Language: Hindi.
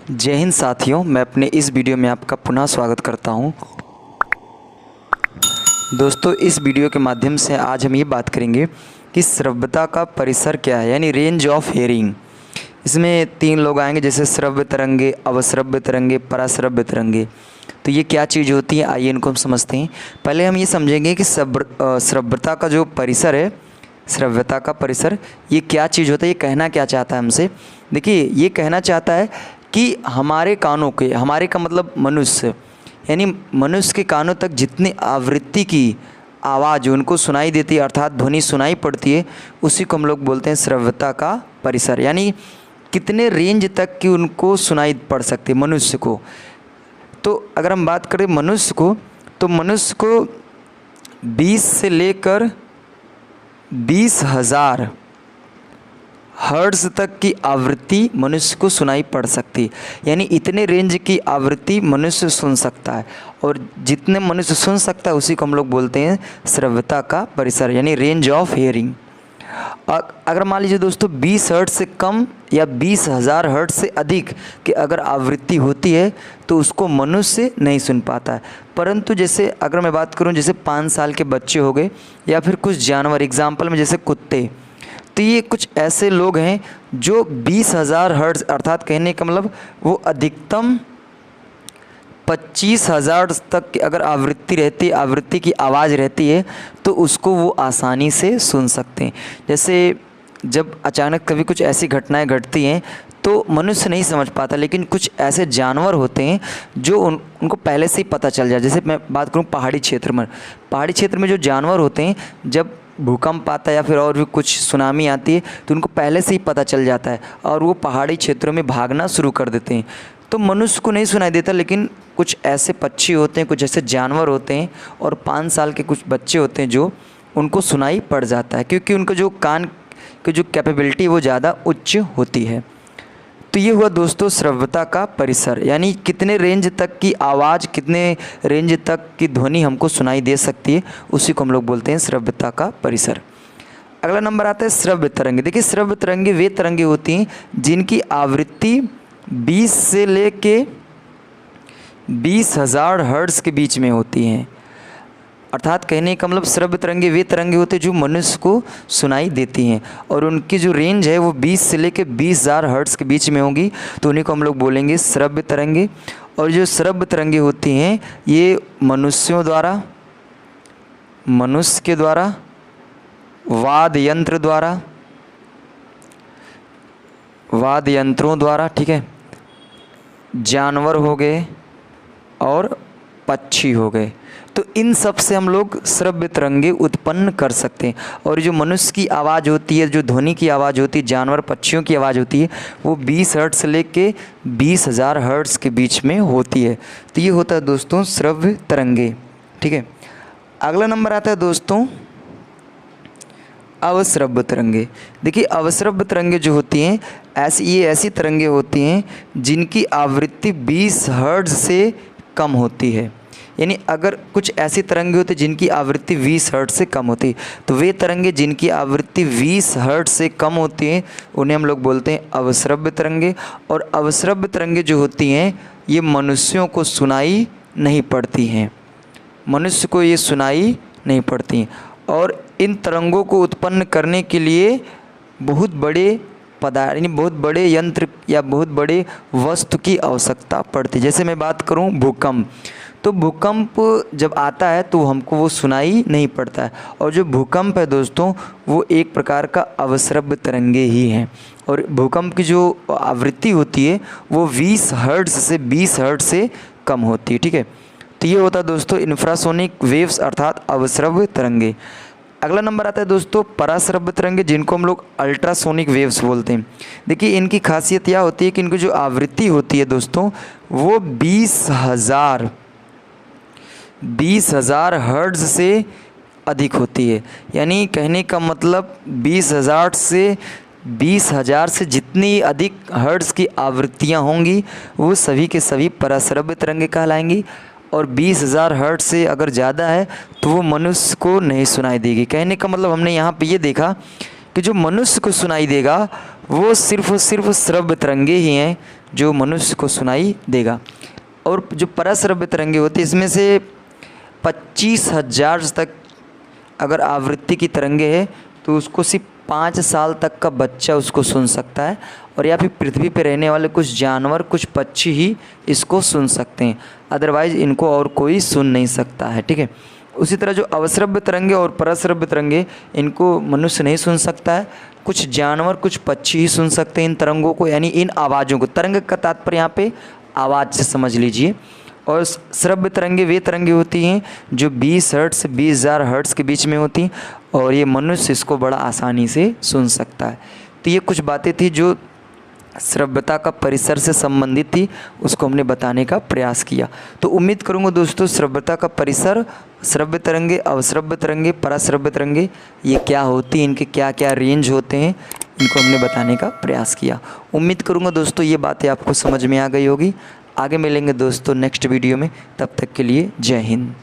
जय हिंद साथियों, मैं अपने इस वीडियो में आपका पुनः स्वागत करता हूं। दोस्तों, इस वीडियो के माध्यम से आज हम ये बात करेंगे कि श्रव्यता का परिसर क्या है, यानी रेंज ऑफ हेयरिंग। इसमें 3 लोग आएंगे, जैसे श्रव्य तरंगे, अवश्रव्य तरंगे, पराश्रव्य तरंगे। तो ये क्या चीज़ होती है, आइए इनको हम समझते हैं। पहले हम ये समझेंगे कि श्रव्यता का जो परिसर है, श्रव्यता का परिसर ये क्या चीज़ होता है, ये कहना क्या चाहता है हमसे। देखिए, ये कहना चाहता है कि हमारे कानों के, हमारे का मतलब मनुष्य, यानी मनुष्य के कानों तक जितनी आवृत्ति की आवाज़ उनको सुनाई देती है, अर्थात ध्वनि सुनाई पड़ती है, उसी को हम लोग बोलते हैं श्रव्यता का परिसर। यानी कितने रेंज तक की उनको सुनाई पड़ सकती है मनुष्य को। तो अगर हम बात करें मनुष्य को, तो मनुष्य को 20 से लेकर 20,000 हर्ट्ज़ तक की आवृत्ति मनुष्य को सुनाई पड़ सकती है। यानी इतने रेंज की आवृत्ति मनुष्य सुन सकता है, और जितने मनुष्य सुन सकता है उसी को हम लोग बोलते हैं श्रव्यता का परिसर, यानी रेंज ऑफ हेयरिंग। अगर मान लीजिए दोस्तों 20 हर्ट्ज़ से कम या 20,000 हर्ट्ज़ से अधिक की अगर आवृत्ति होती है तो उसको मनुष्य नहीं सुन पाता है। परंतु जैसे अगर मैं बात करूं, जैसे 5 साल के बच्चे हो गए या फिर कुछ जानवर, एग्जाम्पल में जैसे कुत्ते, तो ये कुछ ऐसे लोग हैं जो 20,000 हर्ट्ज़, अर्थात कहने का मतलब वो अधिकतम 25,000 तक की अगर आवृत्ति की आवाज़ रहती है तो उसको वो आसानी से सुन सकते हैं। जैसे जब अचानक कभी कुछ ऐसी घटनाएं घटती हैं तो मनुष्य नहीं समझ पाता, लेकिन कुछ ऐसे जानवर होते हैं जो उनको पहले से ही पता चल जाए। जैसे मैं बात करूं पहाड़ी क्षेत्र में जो जानवर होते हैं, जब भूकंप आता है या फिर और भी कुछ सुनामी आती है तो उनको पहले से ही पता चल जाता है और वो पहाड़ी क्षेत्रों में भागना शुरू कर देते हैं। तो मनुष्य को नहीं सुनाई देता, लेकिन कुछ ऐसे पक्षी होते हैं, कुछ ऐसे जानवर होते हैं और 5 साल के कुछ बच्चे होते हैं जो उनको सुनाई पड़ जाता है, क्योंकि उनका जो कान की जो कैपेबिलिटी वो ज़्यादा उच्च होती है। तो ये हुआ दोस्तों श्रव्यता का परिसर, यानी कितने रेंज तक की आवाज़, कितने रेंज तक की ध्वनि हमको सुनाई दे सकती है, उसी को हम लोग बोलते हैं श्रव्यता का परिसर। अगला नंबर आता है श्रव्य तरंगे। देखिए, श्रव्य तरंगे वे तरंगे होती हैं जिनकी आवृत्ति 20 से लेके 20,000 हर्ट्ज़ के बीच में होती हैं। अर्थात कहने का मतलब श्रव्य तरंगे वे तरंगे होते हैं जो मनुष्य को सुनाई देती हैं, और उनकी जो रेंज है वो 20 से लेकर 20,000 हर्ट्ज़ के बीच में होगी, तो उन्हीं को हम लोग बोलेंगे श्रव्य तरंगे। और जो श्रव्य तरंगे होती हैं ये मनुष्य के द्वारा, वाद्य यंत्रों द्वारा, ठीक है, जानवर हो गए और पक्षी हो गए, तो इन सब से हम लोग श्रव्य तरंगे उत्पन्न कर सकते हैं। और जो मनुष्य की आवाज़ होती है, जो ध्वनि की आवाज़ होती है, जानवर पक्षियों की आवाज़ होती है, वो 20 हर्ट्ज़ से लेके 20,000 हर्ट्ज़ के बीच में होती है। तो ये होता है दोस्तों श्रव्य तरंगे, ठीक है। अगला नंबर आता है दोस्तों अवश्रव्य तरंगे। देखिए, अवश्रव्य तरंगे जो होती हैं ये ऐसी तरंगे होती हैं जिनकी आवृत्ति 20 हर्ट्ज़ से कम होती है। यानी अगर कुछ ऐसी तरंगे होती हैं जिनकी आवृत्ति 20 हर्ट्ज़ से कम होती है, तो वे तरंगे जिनकी आवृत्ति 20 हर्ट्ज़ से कम होती हैं उन्हें हम लोग बोलते हैं अवश्रव्य तरंगे। और अवश्रव्य तरंगे जो होती हैं ये मनुष्यों को सुनाई नहीं पड़ती हैं, मनुष्य को ये सुनाई नहीं पड़ती। और इन तरंगों को उत्पन्न करने के लिए बहुत बड़े पदार्थ, यानी बहुत बड़े यंत्र या बहुत बड़े वस्तु की आवश्यकता पड़ती है। जैसे मैं बात करूं भूकंप, तो भूकंप जब आता है तो हमको वो सुनाई नहीं पड़ता है, और जो भूकंप है दोस्तों वो एक प्रकार का अवश्रव्य तरंगे ही हैं। और भूकंप की जो आवृत्ति होती है वो 20 हर्ट्ज़ से 20 हर्ट्ज़ से कम होती है, ठीक है। तो ये होता है दोस्तों इंफ्रासोनिक वेव्स, अर्थात अवश्रव्य तरंगे। अगला नंबर आता है दोस्तों पराश्रव्य तरंगे, जिनको हम लोग अल्ट्रासोनिक वेव्स बोलते हैं। देखिए, इनकी खासियत यह होती है कि इनकी जो आवृत्ति होती है दोस्तों वो 20,000 हर्ट्ज़ से अधिक होती है। यानी कहने का मतलब 20,000 से जितनी अधिक हर्ट्ज़ की आवृत्तियाँ होंगी वो सभी के सभी पराश्रव्य तरंगे कहलाएंगी। और 20,000 हर्ट्ज़ से अगर ज़्यादा है तो वो मनुष्य को नहीं सुनाई देगी। कहने का मतलब हमने यहाँ पे ये देखा कि जो मनुष्य को सुनाई देगा वो सिर्फ श्रव्य तरंगे ही हैं जो मनुष्य को सुनाई देगा। और जो परश्रव्य तरंगे होती है इसमें से 25,000 तक अगर आवृत्ति की तरंगे है तो उसको सिर्फ 5 साल तक का बच्चा उसको सुन सकता है, और या फिर पृथ्वी पर रहने वाले कुछ जानवर, कुछ पक्षी ही इसको सुन सकते हैं, अदरवाइज़ इनको और कोई सुन नहीं सकता है। ठीक है। उसी तरह जो अवश्रव्य तरंगे और परश्रव्य तरंगे, इनको मनुष्य नहीं सुन सकता है, कुछ जानवर, कुछ पक्षी ही सुन सकते हैं इन तरंगों को, यानी इन आवाज़ों को। तरंग का तात्पर्य यहाँ पे आवाज़ से समझ लीजिए। और श्रव्य तरंगे वे तरंगे होती हैं जो 20 हर्ट्ज से 20,000 हर्ट्ज के बीच में होती हैं, और ये मनुष्य इसको बड़ा आसानी से सुन सकता है। तो ये कुछ बातें थी जो श्रव्यता का परिसर से संबंधित थी, उसको हमने बताने का प्रयास किया। तो उम्मीद करूँगा दोस्तों श्रव्यता का परिसर, श्रव्य तरंगे, अवश्रव्य तरंगे, पराश्रव्य तरंगे ये क्या होती हैं, इनके क्या क्या रेंज होते हैं, इनको हमने बताने का प्रयास किया। उम्मीद करूँगा दोस्तों ये बातें आपको समझ में आ गई होगी। आगे मिलेंगे दोस्तों नेक्स्ट वीडियो में, तब तक के लिए जय हिंद।